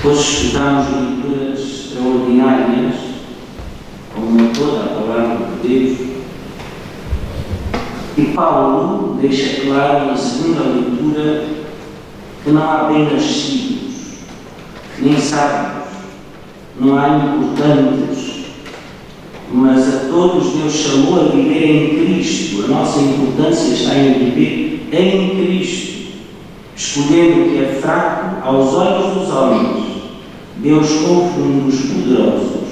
Hoje escutamos leituras extraordinárias, como é toda a palavra de Deus, e Paulo deixa claro na segunda leitura que não há bem-nascidos, nem sábios, não há importantes, mas a todos Deus chamou a viver em Cristo. A nossa importância está em viver em Cristo, escolhendo o que é fraco aos olhos dos homens. Deus confunde os poderosos.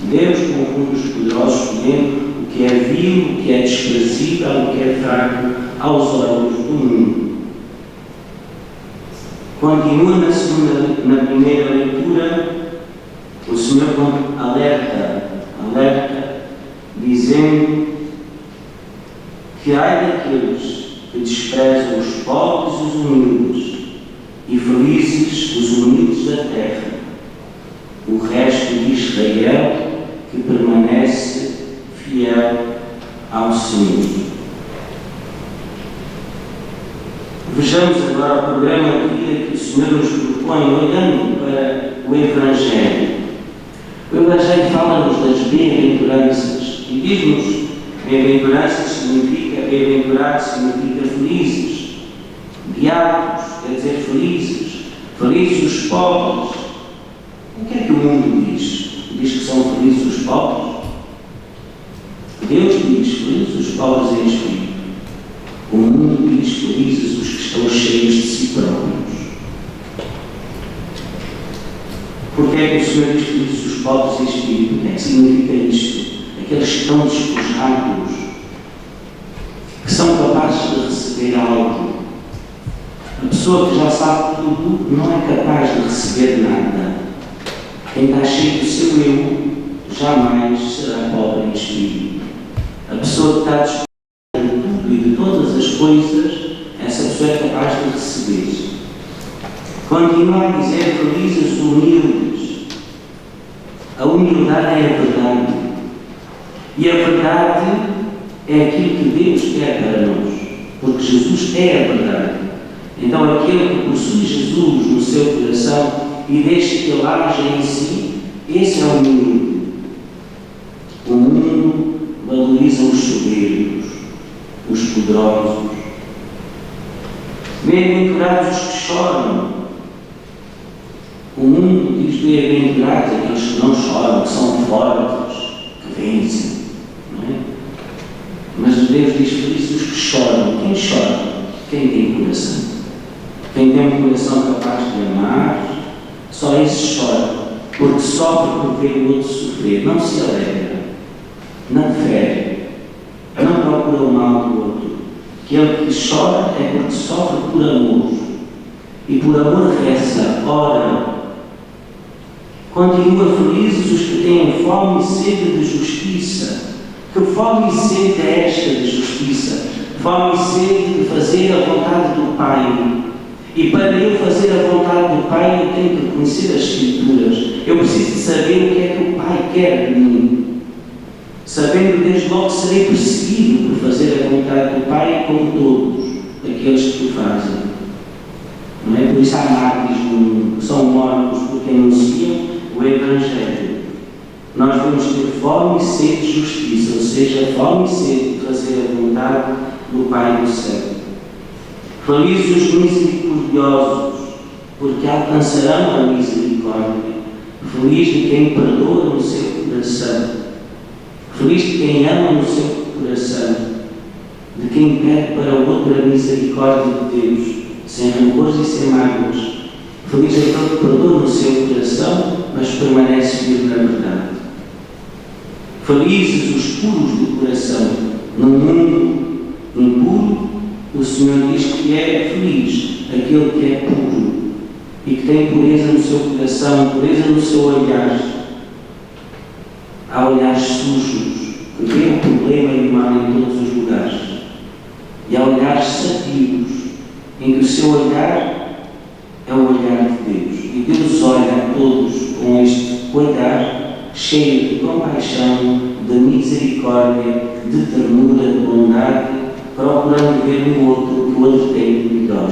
Deus confunde os poderosos, escolhendo o que é vil, o que é desprezível, o que é fraco aos olhos do mundo. Continua na primeira leitura, o Senhor alerta, dizendo que ai daqueles que desprezam os pobres e os humildes, e felizes os humildes da terra, o resto de Israel que permanece fiel ao Senhor. Vejamos agora o programa de vida que o Senhor nos propõe, olhando para o Evangelho. O Evangelho fala-nos das bem-aventuranças e diz-nos: bem-aventuranças significa, bem-aventurado significa felizes, beatos, quer dizer felizes os pobres. O que é que o mundo diz? Diz que são felizes os pobres? Deus diz: felizes os pobres em espírito. O mundo diz: felizes os que estão cheios de si próprios. Porque é que o Senhor diz felizes os pobres em espírito? O que é que significa isto? Aqueles que estão despojados, que são capazes de receber algo. A pessoa que já sabe tudo não é capaz de receber nada. Quem está cheio do seu eu jamais será pobre em espírito. A pessoa que está despojada de tudo e de todas as coisas, essa pessoa é capaz de receber. Continua a dizer: felizes os humildes. A humildade é a verdade. E a verdade é aquilo que Deus quer para nós, porque Jesus é a verdade. Então aquele que possui Jesus no seu coração e deixa que ele haja em si, esse é o humilde. O mundo valoriza os soberbos, os poderosos. Bem-aventurados os que choram. O mundo diz: bem-aventurados aqueles que não choram, que são fortes, que vencem. Não é? Mas Deus diz: felizes os que choram. Quem chora? Quem tem coração. Quem tem um coração capaz de amar, só esse chora, porque sofre por ver o outro sofrer. Não se alegra, não fere, não procura o mal do outro. Aquele que chora é porque sofre por amor, e por amor reza, ora. Continua: felizes os que têm fome e sede de justiça. Que fome e sede é esta de justiça? Fome e sede de fazer a vontade do Pai. E para eu fazer a vontade do Pai, eu tenho que conhecer as Escrituras. Eu preciso de saber o que é que o Pai quer de mim. Sabendo desde logo que serei perseguido por fazer a vontade do Pai, como todos aqueles que o fazem. Não é? Por isso há mártires no mundo, que são mortos porque anunciam o Evangelho. Nós vamos ter fome e sede de justiça, ou seja, fome e sede de fazer a vontade do Pai do céu. Felizes os misericordiosos, porque alcançarão a misericórdia. Feliz de quem perdoa no seu coração. Feliz de quem ama no seu coração. De quem pede para o outro a misericórdia de Deus, sem rancores e sem mágoas. Feliz é aquele que perdoa no seu coração, mas permanece firme na verdade. Felizes os puros do coração. No mundo impuro, o Senhor diz que é feliz aquele que é puro e que tem pureza no seu coração, pureza no seu olhar. Há olhares sujos, que vê o problema e o mal em todos os lugares. E há olhares sadios, em que o seu olhar é o olhar de Deus. E Deus olha a todos com este olhar cheio de compaixão, de misericórdia, de ternura, de bondade, procurando ver no outro o que o outro tem de melhor.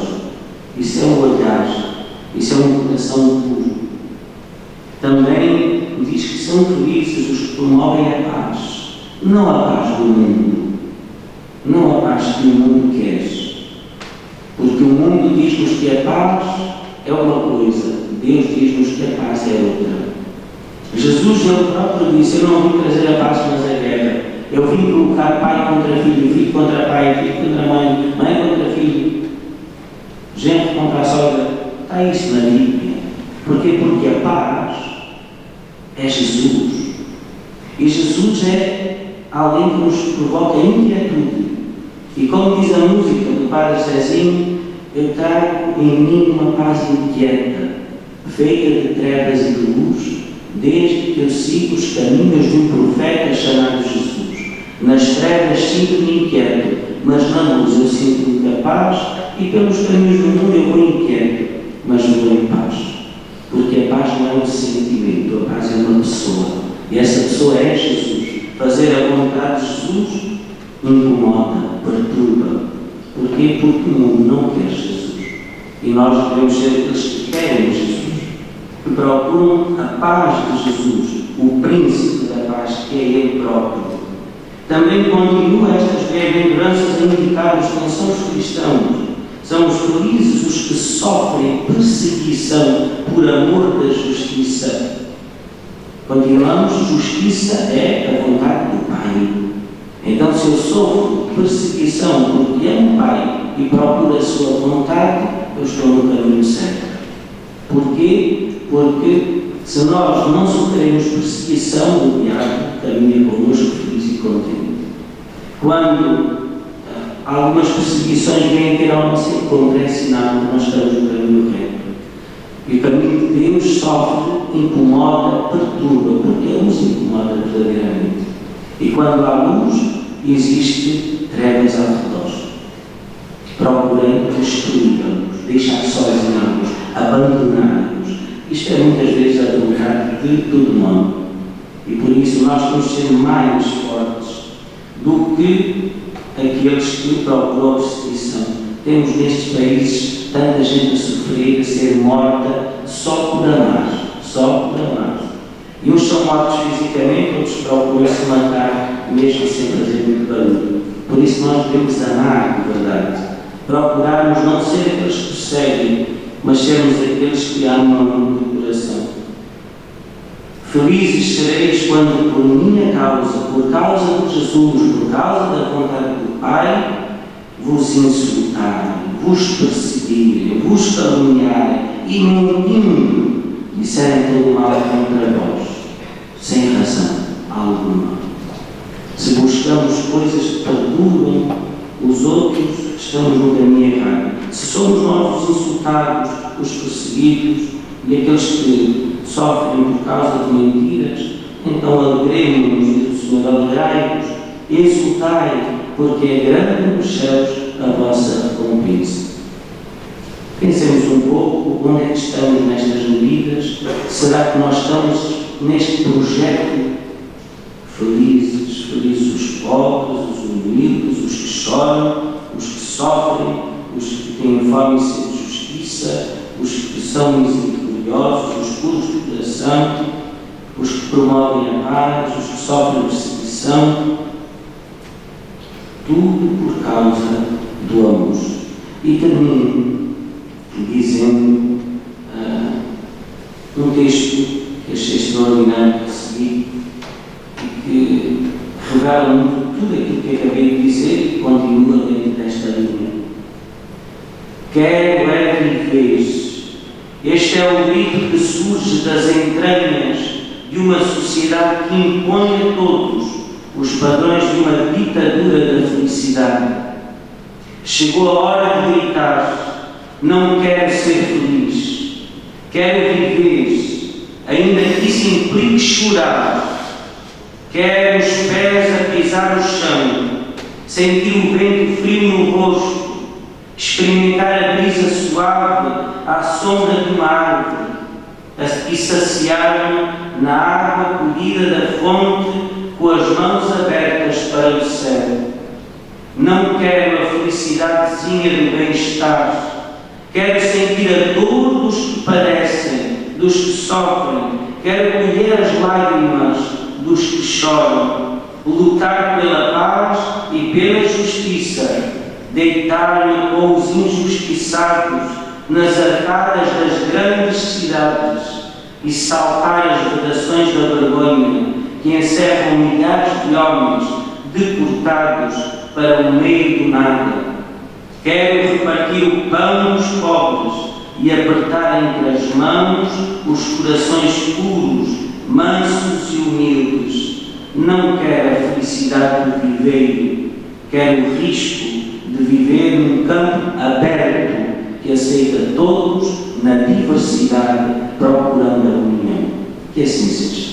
Isso é o olhar Isso é um coração puro. Também diz que são felizes os que promovem a paz. Não a paz do mundo. Não a paz que o mundo quer. Porque o mundo diz-nos que a paz é uma coisa. Deus diz-nos que a paz é outra. Jesus, ele próprio disse: eu não vim trazer a paz, mas a guerra. Eu vim colocar pai contra filho, filho contra pai, filho contra mãe, mãe contra filho, gente contra a sogra. Está isso na Bíblia. Porquê? Porque a paz é Jesus. E Jesus é alguém que nos provoca inquietude. E como diz a música do Padre Zezinho, eu trago em mim uma paz inquieta, feita de trevas e de luz, desde que eu sigo os caminhos de um profeta chamado Jesus. Nas trevas sinto-me inquieto, mas na luz eu sinto-me capaz, e pelos caminhos do mundo eu vou inquieto, mas vou em paz. Porque a paz não é um sentimento, a paz é uma pessoa. E essa pessoa é Jesus. Fazer a vontade de Jesus incomoda, perturba. Porquê? Porque o mundo não quer Jesus. E nós devemos ser aqueles que querem Jesus, que procuram a paz de Jesus, o príncipe da paz, que é Ele próprio. Também continua estas bem-aventuranças a indicar-nos quem são os cristãos. São os felizes os que sofrem perseguição por amor da justiça. Continuamos, justiça é a vontade do Pai. Então, se eu sofro perseguição porque amo o Pai e procuro a sua vontade, eu estou no caminho certo. Porquê? Porque se nós não sofremos perseguição, o diabo caminha connosco feliz e contente. Quando algumas perseguições vêm ter ao nosso encontro, é sinal que nós estamos no caminho reto. E o caminho de Deus sofre, incomoda, perturba, porque Ele nos incomoda verdadeiramente. E quando há luz, existe trevas ao redor. Procurei destruí-los, deixar sozinhos, abandonar-los. Isto é muitas vezes a vontade de todo mundo. E por isso nós temos de ser mais fortes do que aqueles que procuram a perseguição. Temos nestes países tanta gente a sofrer, a ser morta só por amar, só por amar. E uns são mortos fisicamente, outros procuram se matar, mesmo sem fazer muito barulho. Por isso nós devemos amar de verdade. Procurarmos não ser aqueles que perseguem, mas sermos aqueles que amam de coração. Felizes sereis quando por minha causa, por causa de Jesus, por causa da vontade do Pai, vos insultarem, vos perseguirem, vos caluniarem e mentindo disserem todo mal contra vós, sem razão alguma. Se buscamos coisas que perturbam os outros, estamos no caminho errado. Se somos nós os insultados, os perseguidos e aqueles que sofrem por causa de mentiras, então alegremos-nos, diz o Senhor, alegrai-vos, exultai, porque é grande nos céus a vossa recompensa. Pensemos um pouco onde é que estamos nestas medidas. Será que nós estamos neste projeto felizes? Felizes os pobres, os humildes, os que choram, os que sofrem, os que têm fome e sede de justiça, os que são misericordiosos, os puros de coração, os que promovem a paz, os que sofrem perseguição, tudo por causa do amor. E termino dizendo um texto que achei extraordinário de seguir e que revela muito tudo aquilo que acabei de dizer e continua dentro desta linha. Quero é viver. Este é o grito que surge das entranhas de uma sociedade que impõe a todos os padrões de uma ditadura da felicidade. Chegou a hora de gritar: não quero ser feliz, quero viver, ainda que isso implique chorar. Quero os pés a pisar o chão, sentir o vento frio no rosto, experimentar a brisa suave à sombra de uma árvore e saciar-me na água colhida da fonte com as mãos abertas para o céu. Não quero a felicidadezinha do bem-estar, Quero sentir a dor dos que padecem, dos que sofrem. Quero colher as lágrimas dos que choram. Lutar pela paz e pela justiça. Deitar-me com os injustiçados nas arcadas das grandes cidades e saltar as vedações da vergonha que encerram milhares de homens deportados para o meio do nada. Quero repartir o pão dos pobres e apertar entre as mãos os corações puros, mansos e humildes. Não quero a felicidade do viveiro, quero o risco de viver num campo aberto que aceita todos na diversidade, procurando a união. Que assim seja.